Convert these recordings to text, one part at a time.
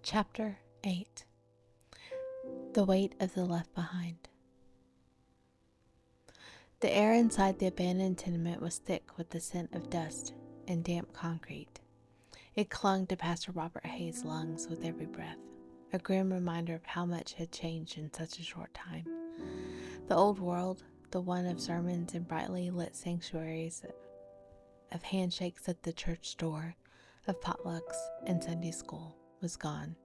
Chapter 8. The Weight of the Left Behind. The air inside the abandoned tenement was thick with the scent of dust and damp concrete. It clung to Pastor Robert Hayes' lungs with every breath, a grim reminder of how much had changed in such a short time. The old world, the one of sermons and brightly lit sanctuaries, of handshakes at the church door, of potlucks and Sunday school, was gone.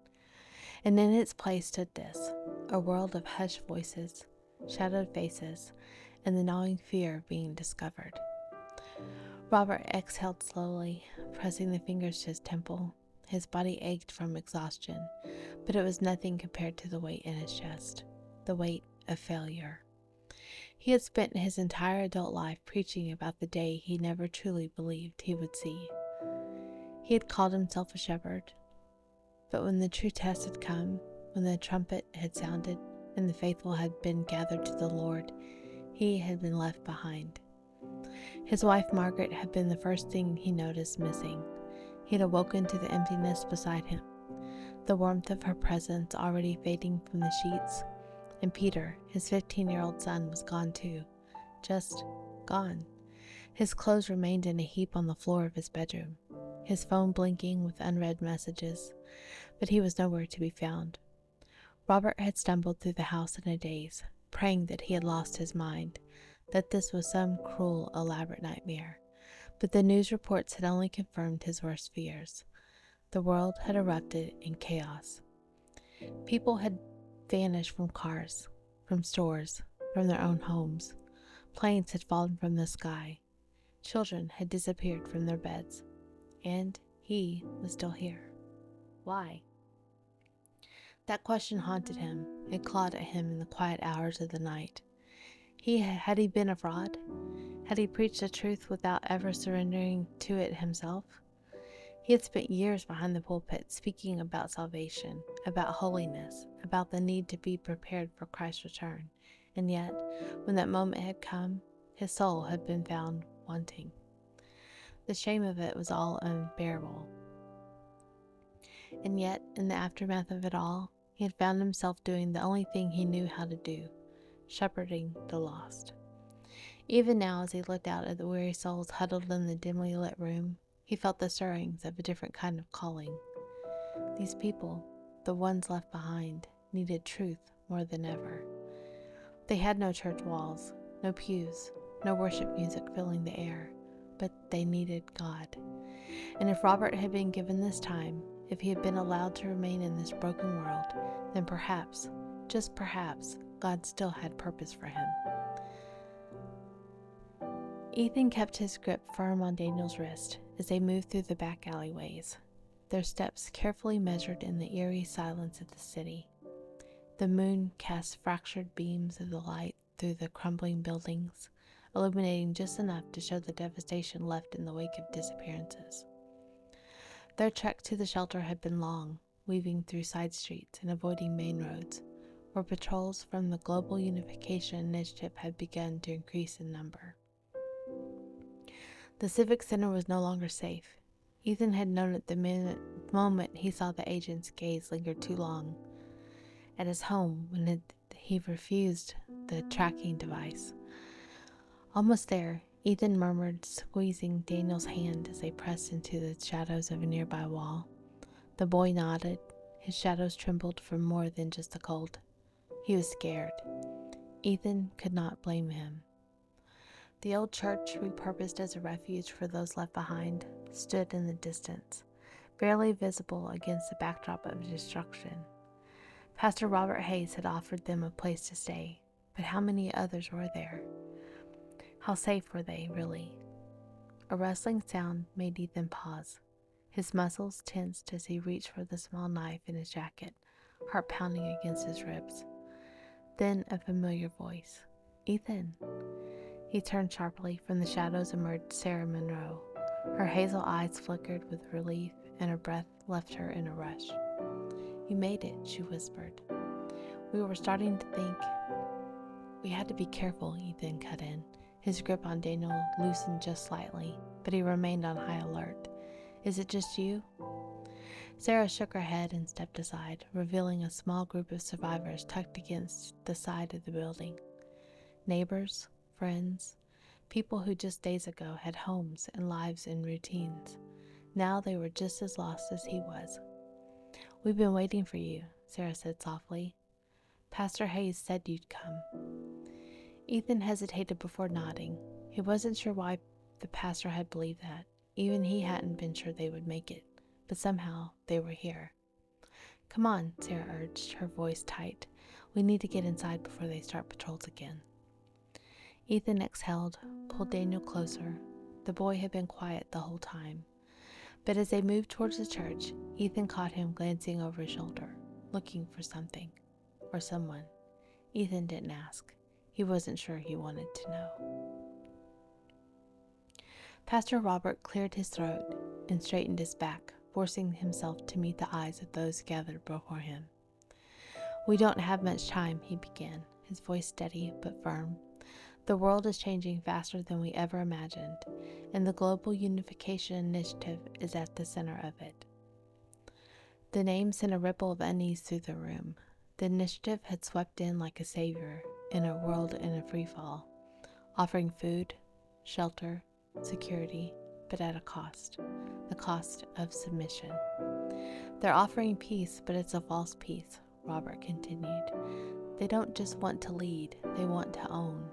And in its place stood this, a world of hushed voices, shadowed faces, and the gnawing fear of being discovered. Robert exhaled slowly, pressing the fingers to his temple. His body ached from exhaustion, but it was nothing compared to the weight in his chest, the weight of failure. He had spent his entire adult life preaching about the day he never truly believed he would see. He had called himself a shepherd, but when the true test had come, when the trumpet had sounded and the faithful had been gathered to the Lord, he had been left behind. His wife Margaret had been the first thing he noticed missing. He had awoken to the emptiness beside him, the warmth of her presence already fading from the sheets, and Peter, his 15-year-old son, was gone too, just gone. His clothes remained in a heap on the floor of his bedroom, his phone blinking with unread messages, but he was nowhere to be found. Robert had stumbled through the house in a daze, praying that he had lost his mind, that this was some cruel, elaborate nightmare. But the news reports had only confirmed his worst fears. The world had erupted in chaos. People had vanished from cars, from stores, from their own homes. Planes had fallen from the sky. Children had disappeared from their beds. And he was still here. Why? That question haunted him. It clawed at him in the quiet hours of the night. Had he been a fraud? Had he preached the truth without ever surrendering to it himself? He had spent years behind the pulpit speaking about salvation, about holiness, about the need to be prepared for Christ's return. And yet, when that moment had come, his soul had been found wanting. The shame of it was all unbearable. And yet, in the aftermath of it all, he had found himself doing the only thing he knew how to do, shepherding the lost. Even now, as he looked out at the weary souls huddled in the dimly lit room, he felt the stirrings of a different kind of calling. These people, the ones left behind, needed truth more than ever. They had no church walls, no pews, no worship music filling the air, but they needed God. And if Robert had been given this time, if he had been allowed to remain in this broken world, then perhaps, just perhaps, God still had purpose for him. Ethan kept his grip firm on Daniel's wrist as they moved through the back alleyways, their steps carefully measured in the eerie silence of the city. The moon cast fractured beams of the light through the crumbling buildings, illuminating just enough to show the devastation left in the wake of disappearances. Their trek to the shelter had been long, weaving through side streets and avoiding main roads, where patrols from the Global Unification Initiative had begun to increase in number. The Civic Center was no longer safe. Ethan had known it the moment he saw the agent's gaze linger too long. At his home, when he refused the tracking device. Almost there, Ethan murmured, squeezing Daniel's hand as they pressed into the shadows of a nearby wall. The boy nodded. His shadows trembled from more than just the cold. He was scared. Ethan could not blame him. The old church, repurposed as a refuge for those left behind, stood in the distance, barely visible against the backdrop of destruction. Pastor Robert Hayes had offered them a place to stay, but how many others were there? How safe were they, really? A rustling sound made Ethan pause. His muscles tensed as he reached for the small knife in his jacket, heart pounding against his ribs. Then a familiar voice. Ethan. He turned sharply. From the shadows emerged Sarah Monroe. Her hazel eyes flickered with relief, and her breath left her in a rush. You made it, she whispered. We were starting to think. We had to be careful, Ethan cut in. His grip on Daniel loosened just slightly, but he remained on high alert. Is it just you? Sarah shook her head and stepped aside, revealing a small group of survivors tucked against the side of the building. Neighbors, friends, people who just days ago had homes and lives and routines. Now they were just as lost as he was. "We've been waiting for you," Sarah said softly. "Pastor Hayes said you'd come." Ethan hesitated before nodding. He wasn't sure why the pastor had believed that. Even he hadn't been sure they would make it, but somehow they were here. "Come on," Sarah urged, her voice tight. "We need to get inside before they start patrols again." Ethan exhaled, pulled Daniel closer. The boy had been quiet the whole time. But as they moved towards the church, Ethan caught him glancing over his shoulder, looking for something, or someone. Ethan didn't ask. He wasn't sure he wanted to know. Pastor Robert cleared his throat and straightened his back, forcing himself to meet the eyes of those gathered before him. "We don't have much time," he began, his voice steady but firm. "The world is changing faster than we ever imagined, and the Global Unification Initiative is at the center of it." The name sent a ripple of unease through the room. The initiative had swept in like a savior in a world in a freefall, offering food, shelter, security, but at a cost, the cost of submission. "They're offering peace, but it's a false peace," Robert continued. "They don't just want to lead, they want to own.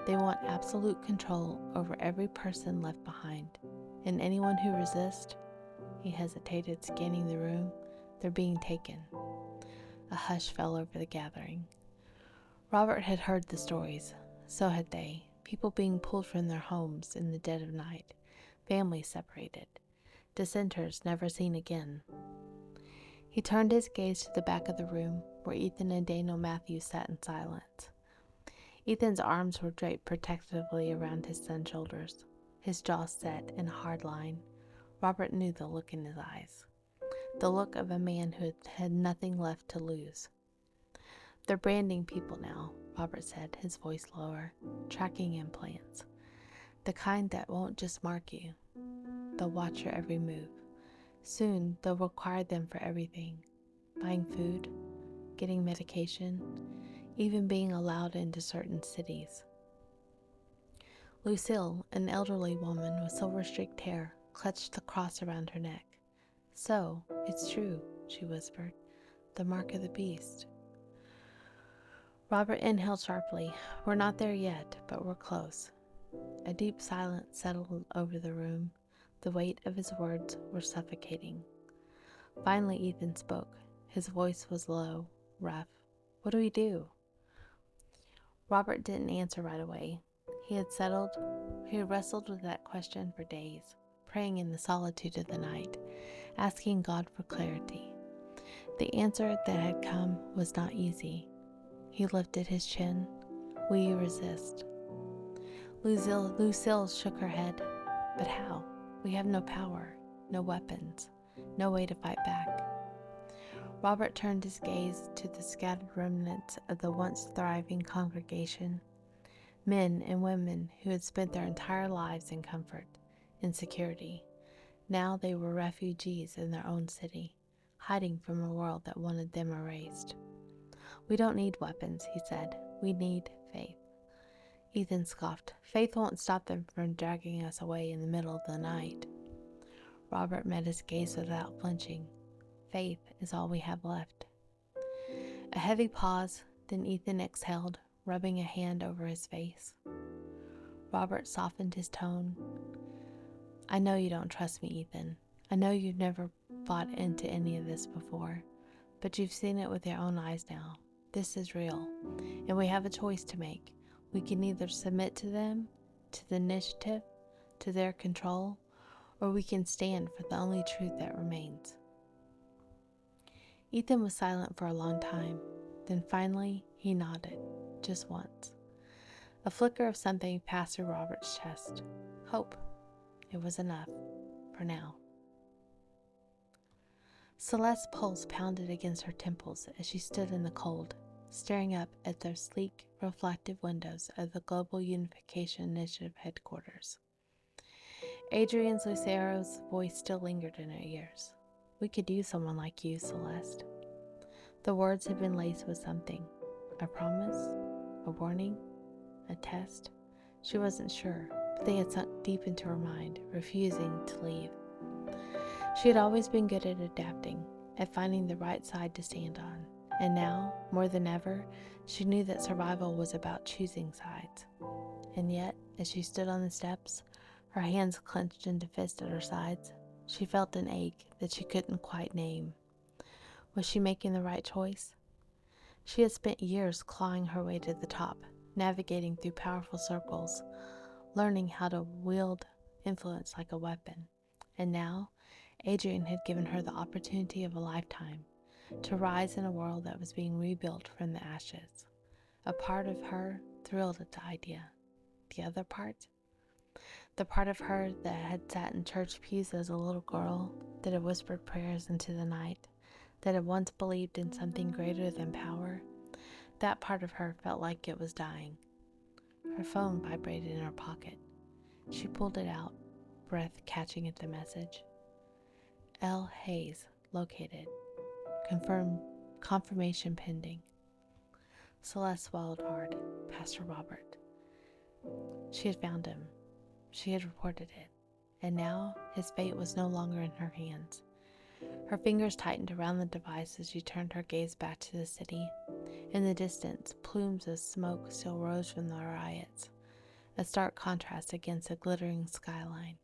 They want absolute control over every person left behind, and anyone who resists," he hesitated, scanning the room, "they're being taken." A hush fell over the gathering. Robert had heard the stories. So had they. People being pulled from their homes in the dead of night, families separated, dissenters never seen again. He turned his gaze to the back of the room, where Ethan and Daniel Matthews sat in silence. Ethan's arms were draped protectively around his son's shoulders, his jaw set in a hard line. Robert knew the look in his eyes, the look of a man who had nothing left to lose. "They're branding people now," Robert said, his voice lower. "Tracking implants. The kind that won't just mark you. They'll watch your every move. Soon they'll require them for everything. Buying food, getting medication, even being allowed into certain cities." Lucille, an elderly woman with silver-streaked hair, clutched the cross around her neck. "So, it's true," she whispered. "The mark of the beast." Robert inhaled sharply. "We're not there yet, but we're close." A deep silence settled over the room. The weight of his words were suffocating. Finally, Ethan spoke. His voice was low, rough. "What do we do?" Robert didn't answer right away. He had wrestled with that question for days, praying in the solitude of the night, asking God for clarity. The answer that had come was not easy. He lifted his chin. "We resist." Lucille shook her head. "But how? We have no power, no weapons, no way to fight back." Robert turned his gaze to the scattered remnants of the once thriving congregation, men and women who had spent their entire lives in comfort, in security. Now they were refugees in their own city, hiding from a world that wanted them erased. "We don't need weapons," he said. "We need faith." Ethan scoffed. "Faith won't stop them from dragging us away in the middle of the night." Robert met his gaze without flinching. "Faith is all we have left." A heavy pause, then Ethan exhaled, rubbing a hand over his face. Robert softened his tone. "I know you don't trust me, Ethan. I know you've never bought into any of this before, but you've seen it with your own eyes now. This is real, and we have a choice to make. We can either submit to them, to the initiative, to their control, or we can stand for the only truth that remains." Ethan was silent for a long time. Then finally he nodded, just once. A flicker of something passed through Robert's chest. Hope. It was enough, for now. Celeste's pulse pounded against her temples as she stood in the cold, staring up at the sleek, reflective windows of the Global Unification Initiative headquarters. Adrian Lucero's voice still lingered in her ears. We could use someone like you, Celeste. The words had been laced with something. A promise? A warning? A test? She wasn't sure, but they had sunk deep into her mind, refusing to leave. She had always been good at adapting, at finding the right side to stand on, and now, more than ever, she knew that survival was about choosing sides. And yet, as she stood on the steps, her hands clenched into fists at her sides, she felt an ache that she couldn't quite name. Was she making the right choice? She had spent years clawing her way to the top, navigating through powerful circles, learning how to wield influence like a weapon. And now, Adrian had given her the opportunity of a lifetime to rise in a world that was being rebuilt from the ashes. A part of her thrilled at the idea. The other part? The part of her that had sat in church pews as a little girl, that had whispered prayers into the night, that had once believed in something greater than power, that part of her felt like it was dying. Her phone vibrated in her pocket. She pulled it out, breath catching at the message. L. Hayes, located. Confirmation pending. Celeste swallowed hard. Pastor Robert. She had found him. She had reported it. And now his fate was no longer in her hands. Her fingers tightened around the device as she turned her gaze back to the city. In the distance, plumes of smoke still rose from the riots, a stark contrast against the glittering skyline.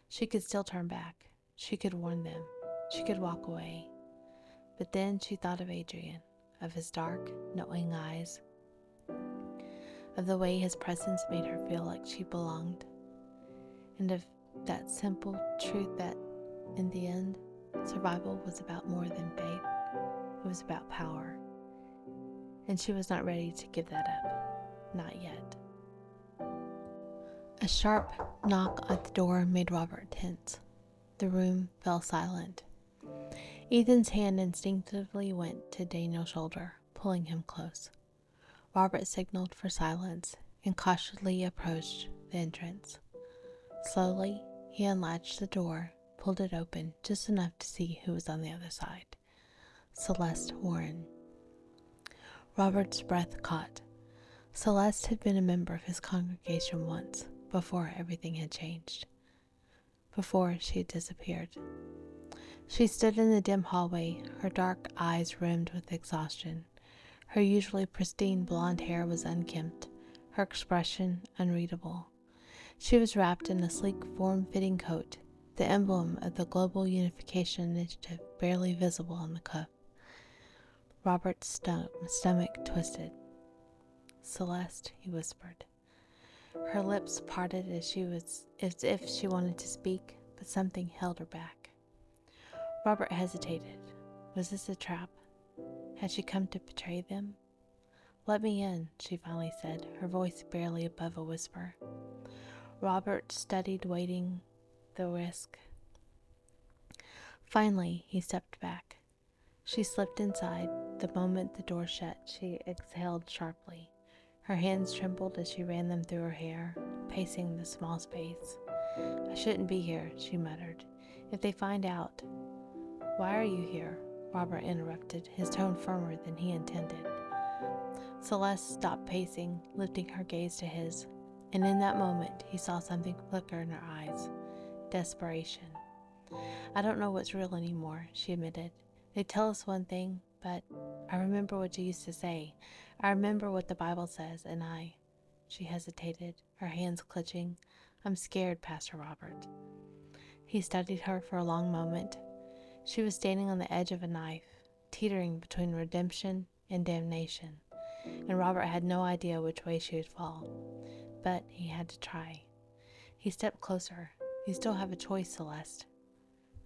She could still turn back. She could warn them. She could walk away. But then she thought of Adrian, of his dark, knowing eyes, of the way his presence made her feel like she belonged, and of that simple truth that, in the end, survival was about more than faith. It was about power. And she was not ready to give that up. Not yet. A sharp knock at the door made Robert tense. The room fell silent. Ethan's hand instinctively went to Daniel's shoulder, pulling him close. Robert signaled for silence and cautiously approached the entrance. Slowly, he unlatched the door, pulled it open just enough to see who was on the other side. Celeste Warren. Robert's breath caught. Celeste had been a member of his congregation once, before everything had changed. Before she had disappeared. She stood in the dim hallway, her dark eyes rimmed with exhaustion. Her usually pristine blonde hair was unkempt, her expression unreadable. She was wrapped in a sleek, form-fitting coat, the emblem of the Global Unification Initiative barely visible on the cuff. Robert's stomach twisted. "Celeste," he whispered. Her lips parted as if she wanted to speak, but something held her back. Robert hesitated. Was this a trap? Had she come to betray them? "Let me in," she finally said, her voice barely above a whisper. Robert studied weighing the risk. Finally, he stepped back. She slipped inside. The moment the door shut, she exhaled sharply. Her hands trembled as she ran them through her hair, pacing the small space. "I shouldn't be here," she muttered. "If they find out—" "Why are you here?" Robert interrupted, his tone firmer than he intended. Celeste stopped pacing, lifting her gaze to his, and in that moment he saw something flicker in her eyes. Desperation. "I don't know what's real anymore," she admitted. "They tell us one thing, but I remember what you used to say. I remember what the Bible says, and She hesitated, her hands clutching. "I'm scared, Pastor Robert." He studied her for a long moment. She was standing on the edge of a knife, teetering between redemption and damnation, and Robert had no idea which way she would fall. But he had to try. He stepped closer. "You still have a choice, Celeste."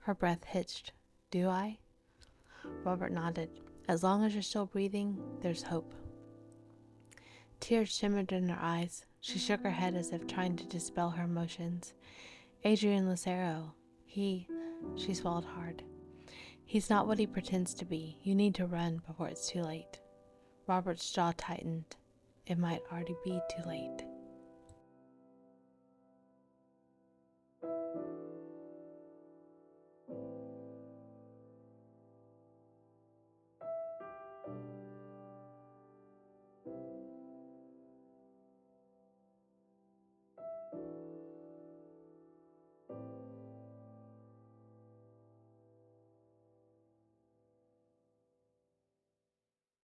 Her breath hitched. "Do I?" Robert nodded. "As long as you're still breathing, there's hope." Tears shimmered in her eyes. She shook her head as if trying to dispel her emotions. "Adrian Lucero, she swallowed hard. "He's not what he pretends to be. You need to run before it's too late." Robert's jaw tightened. It might already be too late.